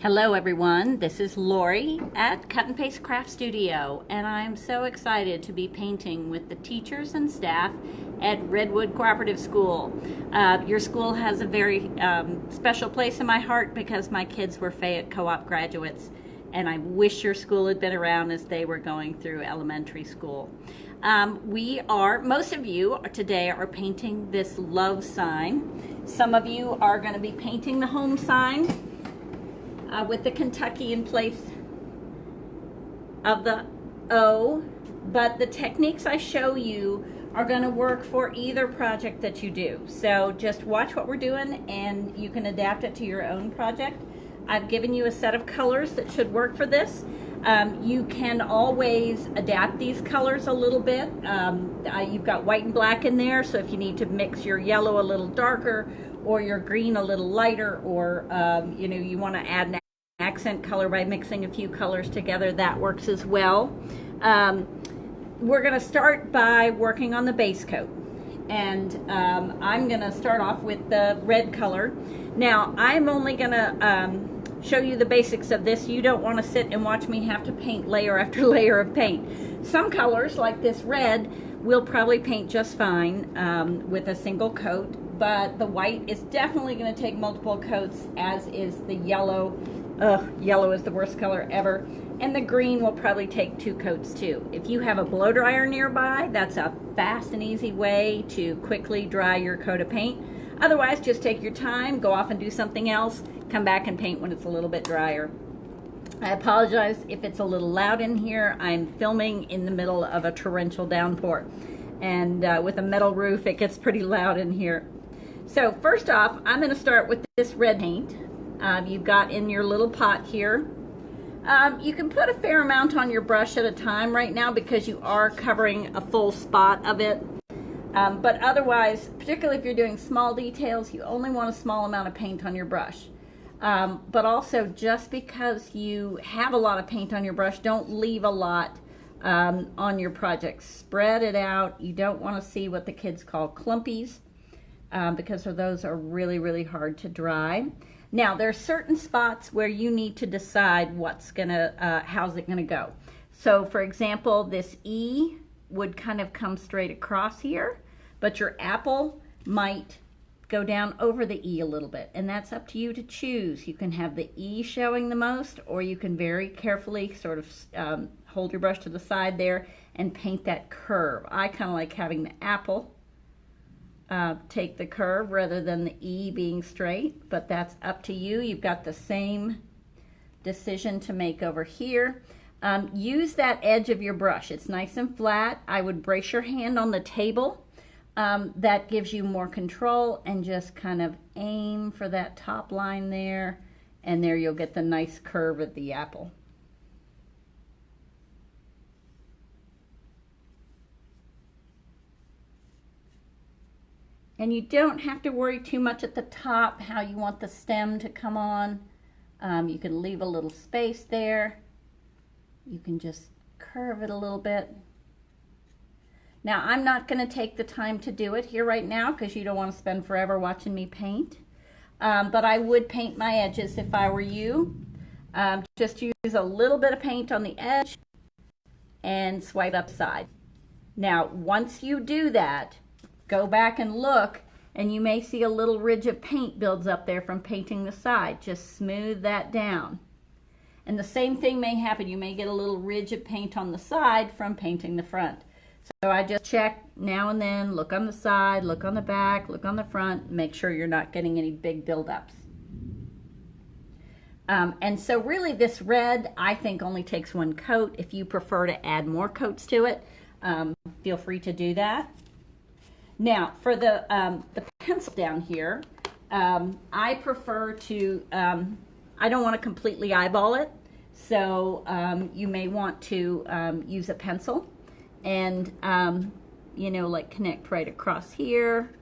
Hello everyone, this is Lori at Cut and Paste Craft Studio, and I'm so excited to be painting with the teachers and staff at Redwood Cooperative School. Your school has a very special place in my heart because my kids were Fayette Co-op graduates, and I wish your school had been around as they were going through elementary school. Most of you today are painting this love sign. Some of you are going to be painting the home sign. With the Kentucky in place of the O, but the techniques I show you are going to work for either project that you do. So just watch what we're doing and you can adapt it to your own project. I've given you a set of colors that should work for this. You can always adapt these colors a little bit. You've got white and black in there, so if you need to mix your yellow a little darker or your green a little lighter, or you want to add an accent color by mixing a few colors together, that works as well. We're going to start by working on the base coat, and I'm going to start off with the red color. Now I'm only going to show you the basics of this. You don't want to sit and watch me have to paint layer after layer of paint. Some colors like this red we'll probably paint just fine with a single coat, but the white is definitely going to take multiple coats, as is the yellow. Yellow is the worst color ever. And the green will probably take 2 coats too. If you have a blow dryer nearby, that's a fast and easy way to quickly dry your coat of paint. Otherwise, just take your time, go off and do something else, come back and paint when it's a little bit drier. I apologize if it's a little loud in here. I'm filming in the middle of a torrential downpour, and with a metal roof it gets pretty loud in here. So first off, I'm going to start with this red paint you've got in your little pot here. You can put a fair amount on your brush at a time right now because you are covering a full spot of it. But otherwise, particularly if you're doing small details, you only want a small amount of paint on your brush. But also, just because you have a lot of paint on your brush, don't leave a lot on your project. Spread it out. You don't want to see what the kids call clumpies, because those are really, really hard to dry. Now, there are certain spots where you need to decide how's it gonna go. So, for example, this E would kind of come straight across here, but your apple might go down over the E a little bit, and that's up to you to choose. You can have the E showing the most, or you can very carefully sort of hold your brush to the side there and paint that curve. I kind of like having the apple take the curve rather than the E being straight, but that's up to you. You've got the same decision to make over here. Use that edge of your brush. It's nice and flat. I would brace your hand on the table. That gives you more control, and just kind of aim for that top line there, and there you'll get the nice curve of the apple. And you don't have to worry too much at the top how you want the stem to come on. You can leave a little space there. You can just curve it a little bit. Now, I'm not going to take the time to do it here right now because you don't want to spend forever watching me paint. But I would paint my edges if I were you. Just use a little bit of paint on the edge and swipe upside. Now, once you do that, go back and look, and you may see a little ridge of paint builds up there from painting the side. Just smooth that down. And the same thing may happen. You may get a little ridge of paint on the side from painting the front. So I just check now and then, look on the side, look on the back, look on the front, make sure you're not getting any big buildups. And so really this red, I think, only takes 1 coat. If you prefer to add more coats to it, feel free to do that. Now, for the pencil down here, I prefer to, I don't want to completely eyeball it, so you may want to use a pencil and, like connect right across here.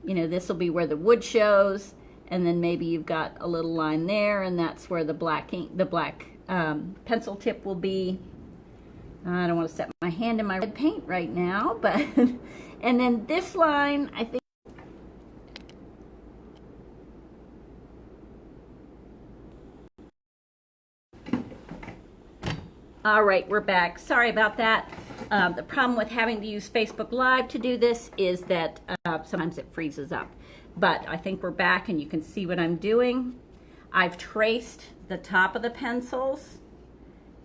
This will be where the wood shows, and then maybe you've got a little line there, and that's where the black ink, pencil tip will be. I don't want to set my hand in my red paint right now, but and then this line, I think All right, we're back. Sorry about that. The problem with having to use Facebook Live to do this is that sometimes it freezes up. But I think we're back and you can see what I'm doing. I've traced the top of the pencils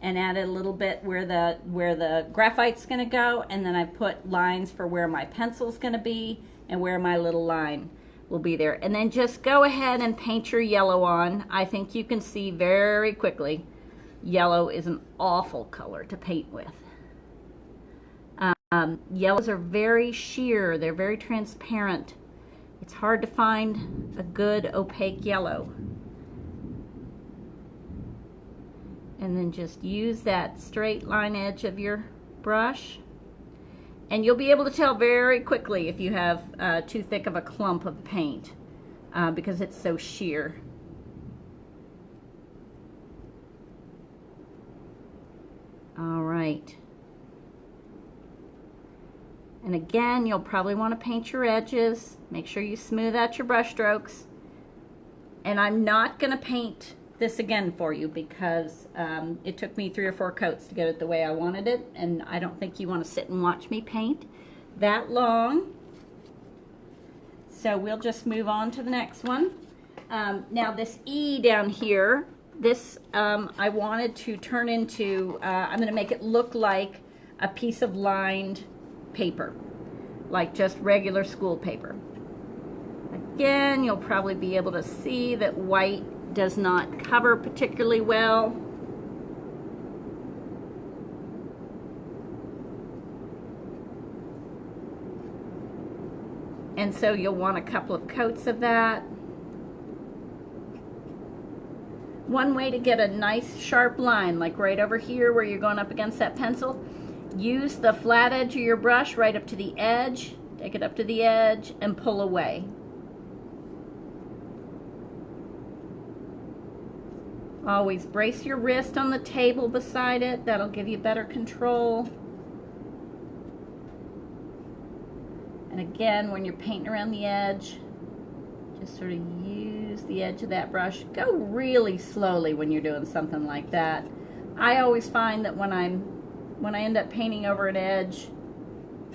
and added a little bit where the graphite's going to go, and then I put lines for where my pencil's going to be and where my little line will be there. And then just go ahead and paint your yellow on. I think you can see very quickly yellow is an awful color to paint with. Yellows are very sheer, they're very transparent. It's hard to find a good opaque yellow. And then just use that straight line edge of your brush. And you'll be able to tell very quickly if you have too thick of a clump of paint because it's so sheer. All right. And again, you'll probably want to paint your edges. Make sure you smooth out your brush strokes. And I'm not going to paint this again for you because it took me 3 or 4 coats to get it the way I wanted it, and I don't think you want to sit and watch me paint that long. So we'll just move on to the next one. Now this E down here, this I wanted to turn into, I'm going to make it look like a piece of lined paper, like just regular school paper. Again, you'll probably be able to see that white does not cover particularly well. And so you'll want a couple of coats of that. One way to get a nice sharp line, like right over here where you're going up against that pencil, use the flat edge of your brush right up to the edge, take it up to the edge, and pull away. Always brace your wrist on the table beside it. That'll give you better control. And again, when you're painting around the edge, just sort of use the edge of that brush. Go really slowly when you're doing something like that. I always find that when I end up painting over an edge,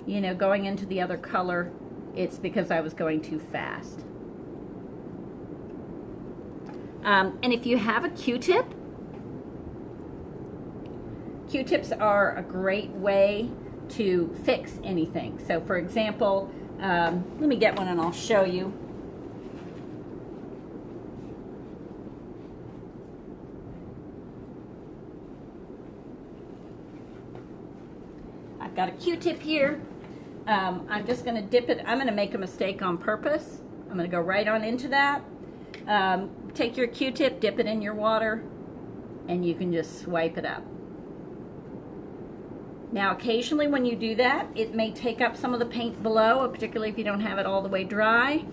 you know, going into the other color, it's because I was going too fast. And if you have a Q-tip, Q-tips are a great way to fix anything. So for example, let me get one and I'll show you. I've got a Q-tip here. I'm just going to dip it. I'm going to make a mistake on purpose. I'm going to go right on into that. Take your Q-tip, dip it in your water, and you can just swipe it up. Now occasionally when you do that, it may take up some of the paint below, particularly if you don't have it all the way dry.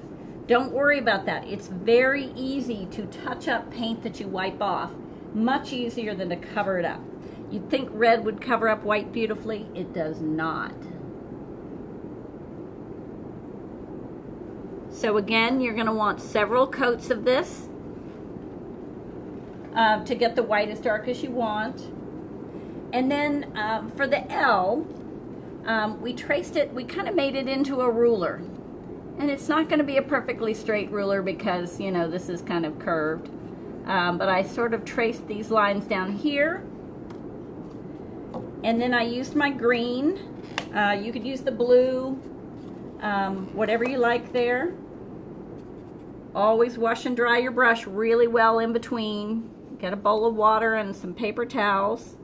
Don't worry about that. It's very easy to touch up paint that you wipe off, much easier than to cover it up. You'd think red would cover up white beautifully. It does not. So again, you're going to want several coats of this to get the white as dark as you want. And then for the L, we traced it, we kind of made it into a ruler. And it's not going to be a perfectly straight ruler because, you know, this is kind of curved. But I sort of traced these lines down here. And then I used my green. You could use the blue, whatever you like there. Always wash and dry your brush really well in between. Get a bowl of water and some paper towels.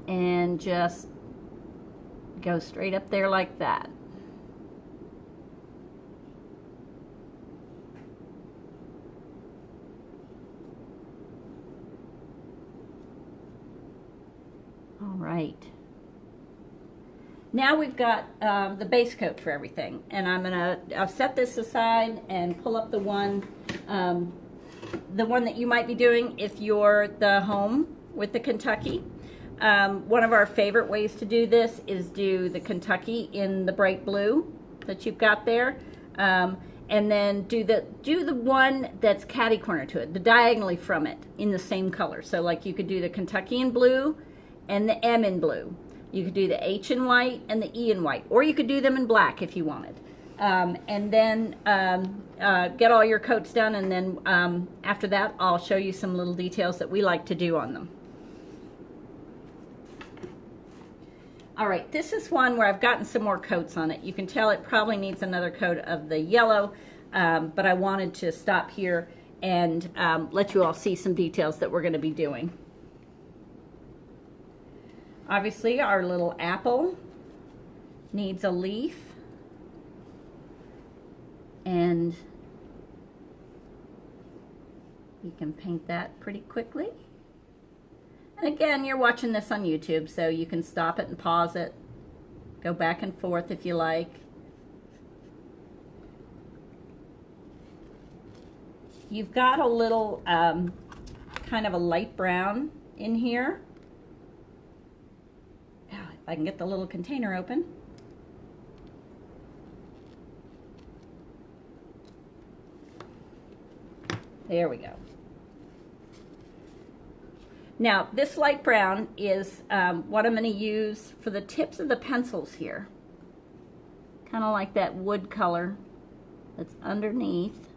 And just go straight up there like that. All right. Now we've got the base coat for everything, and I'll set this aside and pull up the one that you might be doing if you're the home with the Kentucky. One of our favorite ways to do this is do the Kentucky in the bright blue that you've got there. And then do the one that's catty corner to it, the diagonally from it, in the same color. So like you could do the Kentucky in blue and the M in blue. You could do the H in white and the E in white, or you could do them in black if you wanted. And then get all your coats done, and then after that I'll show you some little details that we like to do on them. All right, this is one where I've gotten some more coats on it. You can tell it probably needs another coat of the yellow, but I wanted to stop here and let you all see some details that we're going to be doing. Obviously, our little apple needs a leaf, and you can paint that pretty quickly. And again, you're watching this on YouTube, so you can stop it and pause it, go back and forth if you like. You've got a little kind of a light brown in here. If I can get the little container open. There we go. Now, this light brown is what I'm going to use for the tips of the pencils here. Kind of like that wood color that's underneath.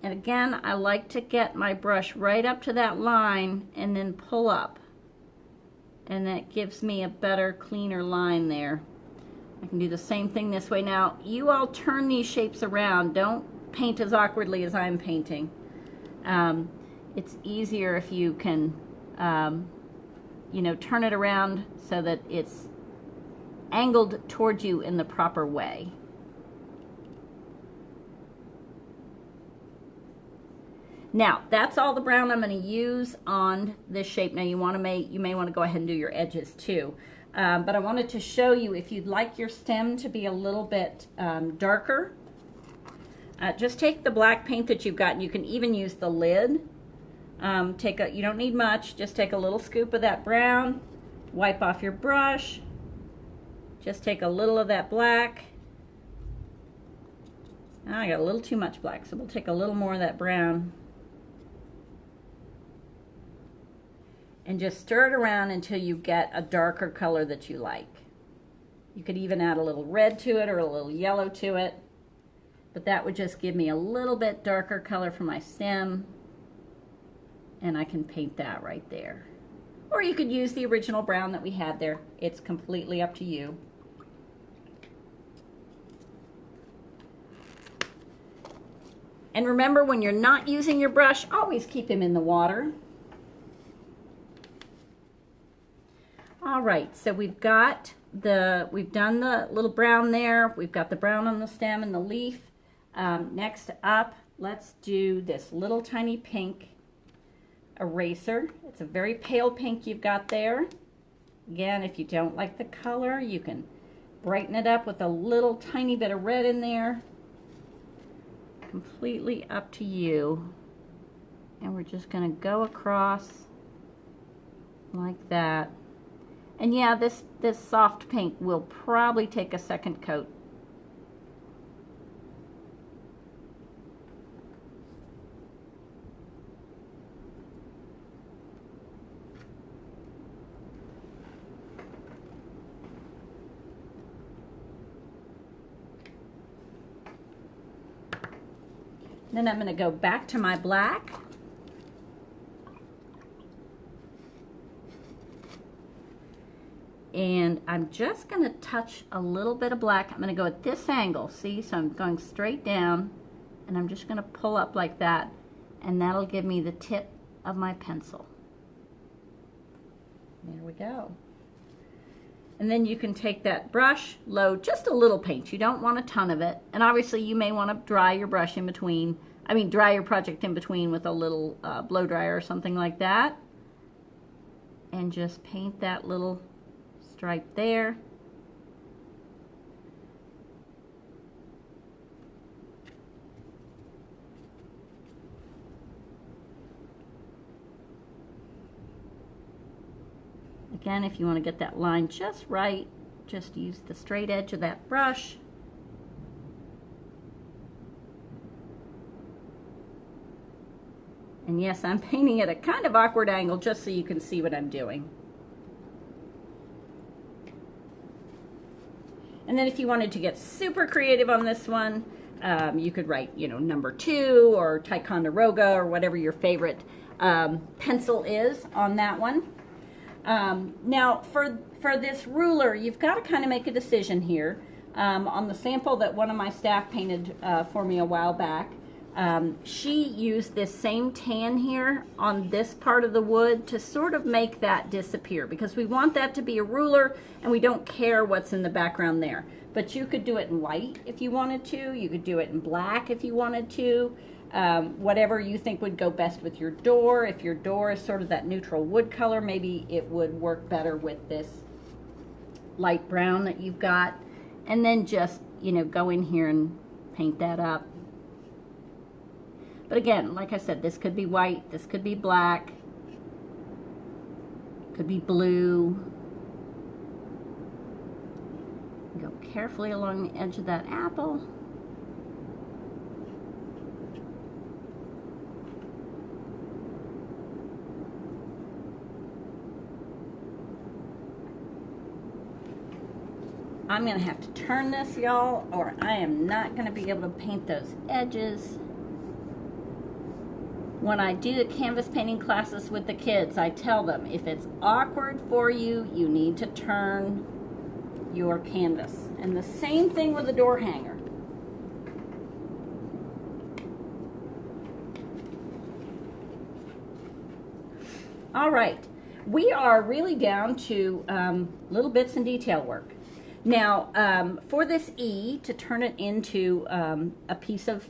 And again, I like to get my brush right up to that line and then pull up. And that gives me a better, cleaner line there. I can do the same thing this way. Now, you all turn these shapes around. Don't paint as awkwardly as I'm painting. It's easier if you can, you know, turn it around so that it's angled towards you in the proper way. Now, that's all the brown I'm going to use on this shape. Now, you may want to go ahead and do your edges too. But I wanted to show you, if you'd like your stem to be a little bit darker, just take the black paint that you've got, and you can even use the lid. You don't need much, just take a little scoop of that brown, wipe off your brush, just take a little of that black. I got a little too much black, so we'll take a little more of that brown. And just stir it around until you get a darker color that you like. You could even add a little red to it or a little yellow to it, but that would just give me a little bit darker color for my stem. And I can paint that right there. Or you could use the original brown that we had there. It's completely up to you. And remember, when you're not using your brush, always keep him in the water. All right, so we've done the little brown there. We've got the brown on the stem and the leaf. Next up, let's do this little tiny pink eraser. It's a very pale pink you've got there. Again, if you don't like the color, you can brighten it up with a little tiny bit of red in there. Completely up to you. And we're just going to go across like that. And yeah, this soft pink will probably take a second coat. Then I'm going to go back to my black. And I'm just going to touch a little bit of black. I'm going to go at this angle, see? So I'm going straight down, and I'm just going to pull up like that, and that'll give me the tip of my pencil. There we go. And then you can take that brush, load just a little paint. You don't want a ton of it. And obviously you may want to dry your brush in between, dry your project in between with a little blow dryer or something like that. And just paint that little stripe there. Again, if you want to get that line just right, just use the straight edge of that brush And yes, I'm painting at a kind of awkward angle just so you can see what I'm doing. And then if you wanted to get super creative on this one, you could write, number 2 or Ticonderoga or whatever your favorite pencil is on that one. Now, for this ruler, you've got to kind of make a decision here. On the sample that one of my staff painted for me a while back, she used this same tan here on this part of the wood to sort of make that disappear, because we want that to be a ruler and we don't care what's in the background there. But you could do it in white if you wanted to. You could do it in black if you wanted to. Whatever you think would go best with your door. If your door is sort of that neutral wood color, maybe it would work better with this light brown that you've got. And then just, go in here and paint that up. But again, like I said, this could be white, this could be black, could be blue. Go carefully along the edge of that apple. I'm going to have to turn this, y'all, or I am not going to be able to paint those edges. When I do the canvas painting classes with the kids, I tell them if it's awkward for you, you need to turn your canvas. And the same thing with the door hanger. All right, we are really down to little bits and detail work. Now, for this E, to turn it into a piece of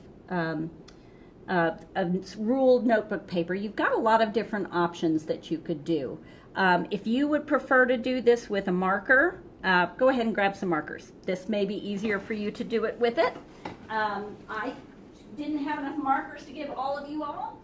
ruled notebook paper, you've got a lot of different options that you could do. If you would prefer to do this with a marker, go ahead and grab some markers. This may be easier for you to do it with it. I didn't have enough markers to give all of you all.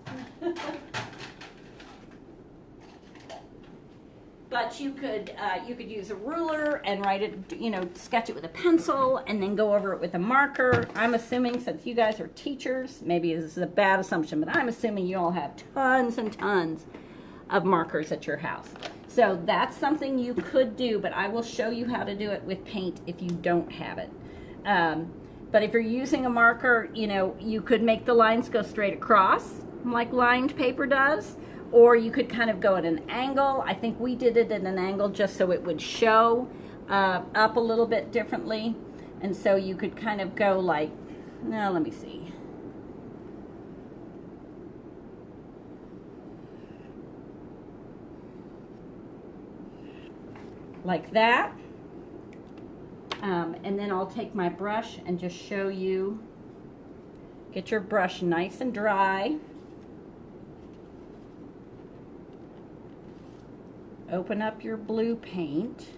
But you could use a ruler and write it, sketch it with a pencil and then go over it with a marker. I'm assuming, since you guys are teachers, maybe this is a bad assumption, but I'm assuming you all have tons and tons of markers at your house. So that's something you could do, but I will show you how to do it with paint if you don't have it. But if you're using a marker, you could make the lines go straight across like lined paper does. Or you could kind of go at an angle. I think we did it at an angle just so it would show up a little bit differently. And so you could kind of go like, now let me see. Like that. And then I'll take my brush and just show you. Get your brush nice and dry. Open up your blue paint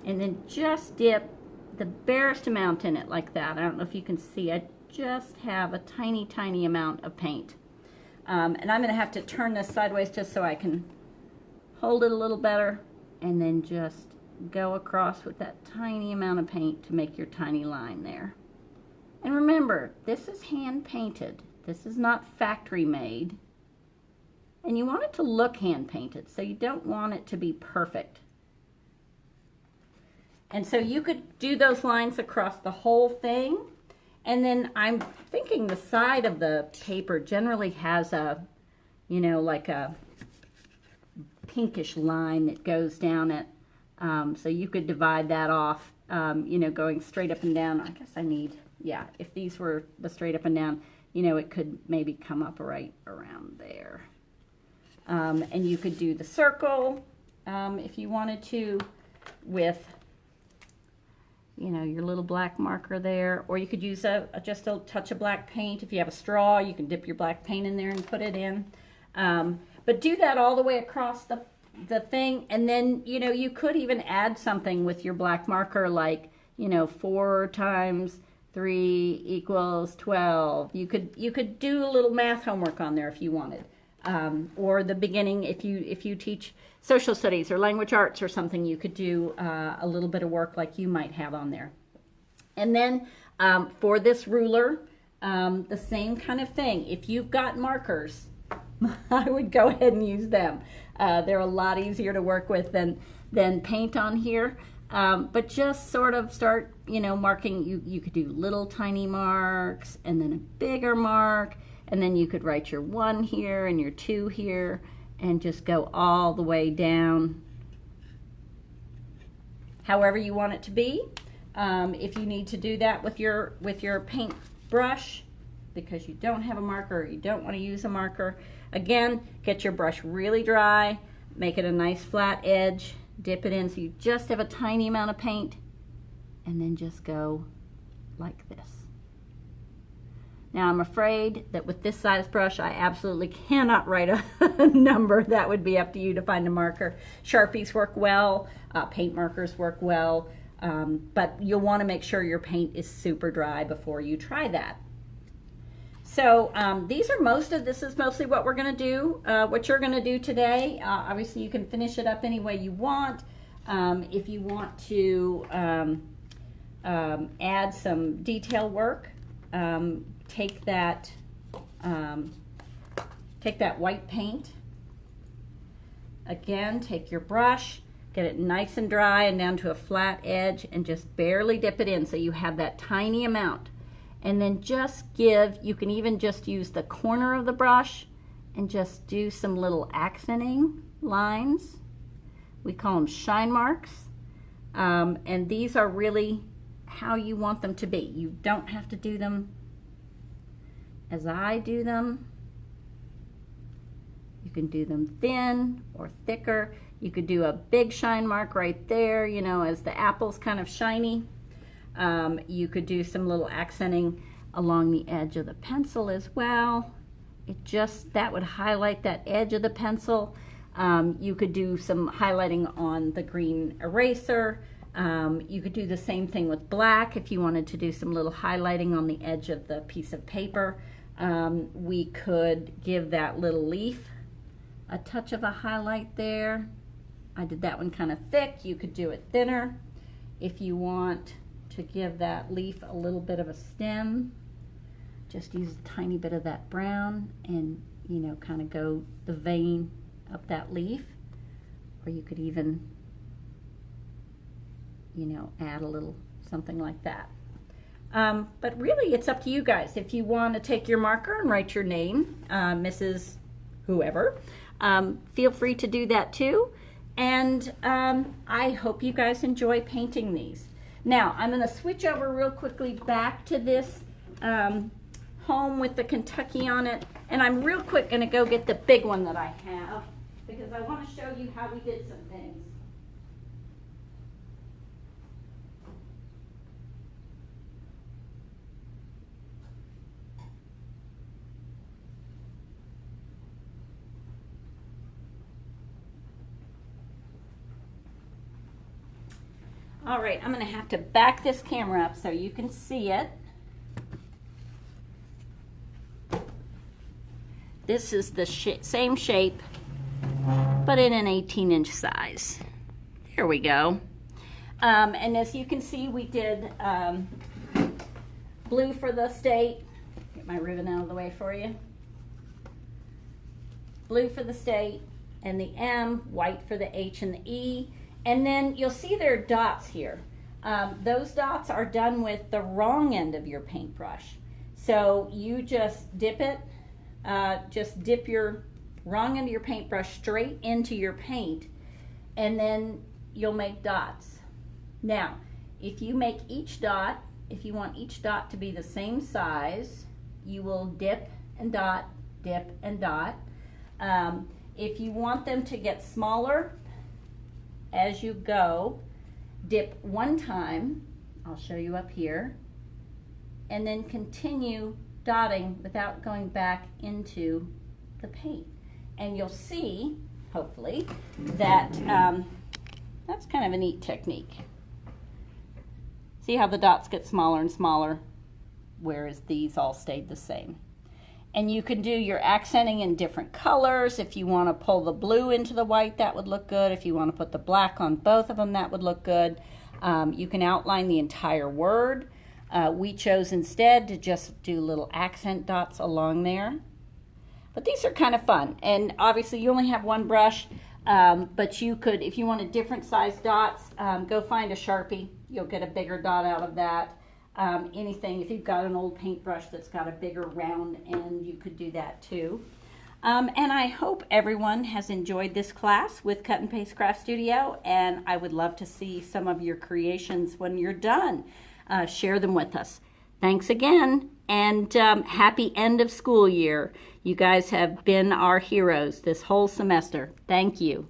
and then just dip the barest amount in it like that. I don't know if you can see, I just have a tiny, tiny amount of paint. And I'm going to have to turn this sideways just so I can hold it a little better and then just go across with that tiny amount of paint to make your tiny line there. And remember, this is hand painted. This is not factory made. And you want it to look hand painted, so you don't want it to be perfect. And so you could do those lines across the whole thing. And then I'm thinking the side of the paper generally has a, like a pinkish line that goes down it. So you could divide that off, going straight up and down. I guess I need, if these were the straight up and down, it could maybe come up right around there. And you could do the circle if you wanted to with, your little black marker there. Or you could use just a touch of black paint. If you have a straw, you can dip your black paint in there and put it in. But do that all the way across the thing. And then, you could even add something with your black marker like, 4 times 3 equals 12. You could do a little math homework on there if you wanted. Or the beginning, if you teach social studies or language arts or something, you could do a little bit of work like you might have on there. And then for this ruler, The same kind of thing. If you've got markers, I would go ahead and use them. They're a lot easier to work with than paint on here. But just sort of start, marking. You could do little tiny marks and then a bigger mark, and then you could write your 1 here and your 2 here and just go all the way down however you want it to be. If you need to do that with your paint brush because you don't have a marker or you don't want to use a marker, again, get your brush really dry, make it a nice flat edge, dip it in so you just have a tiny amount of paint, and then just go like this. Now I'm afraid that with this size brush I absolutely cannot write a number. That would be up to you to find a marker. Sharpies work well, paint markers work well, but you'll want to make sure your paint is super dry before you try that. So this is mostly what we're going to do, what you're going to do today. Obviously you can finish it up any way you want. If you want to add some detail work, take that white paint. Again, take your brush, get it nice and dry and down to a flat edge, and just barely dip it in so you have that tiny amount. And then you can even just use the corner of the brush and just do some little accenting lines. We call them shine marks. And these are really how you want them to be. You don't have to do them as I do them. You can do them thin or thicker. You could do a big shine mark right there, as the apple's kind of shiny. You could do some little accenting along the edge of the pencil as well. That would highlight that edge of the pencil. You could do some highlighting on the green eraser. You could do the same thing with black if you wanted to do some little highlighting on the edge of the piece of paper. We could give that little leaf a touch of a highlight there. I did that one kind of thick. You could do it thinner. If you want to give that leaf a little bit of a stem, just use a tiny bit of that brown and kind of go the vein up that leaf. Or you could even add a little something like that. But really it's up to you guys. If you want to take your marker and write your name, Mrs. Whoever, feel free to do that too. And I hope you guys enjoy painting these. Now, I'm going to switch over real quickly back to this home with the Kentucky on it. And I'm real quick going to go get the big one that I have because I want to show you how we did some things. All right, I'm going to have to back this camera up so you can see it. This is the same shape, but in an 18-inch size. There we go. And as you can see, we did blue for the state. Get my ribbon out of the way for you. Blue for the state, and the M, white for the H and the E. And then you'll see there are dots here. Those dots are done with the wrong end of your paintbrush. So you just dip it, just dip your wrong end of your paintbrush straight into your paint, and then you'll make dots. Now, if you make each dot, if you want each dot to be the same size, you will dip and dot, dip and dot. If you want them to get smaller, as you go, dip one time, I'll show you up here, and then continue dotting without going back into the paint. And you'll see, hopefully, that that's kind of a neat technique. See how the dots get smaller and smaller, whereas these all stayed the same. And you can do your accenting in different colors. If you want to pull the blue into the white, that would look good. If you want to put the black on both of them, that would look good. You can outline the entire word. We chose instead to just do little accent dots along there. But these are kind of fun. And obviously you only have one brush, but you could, if you wanted different size dots, go find a Sharpie. You'll get a bigger dot out of that. Anything, if you've got an old paintbrush that's got a bigger round end, you could do that too. And I hope everyone has enjoyed this class with Cut and Paste Craft Studio, and I would love to see some of your creations when you're done. Share them with us. Thanks again, and happy end of school year. You guys have been our heroes this whole semester. Thank you.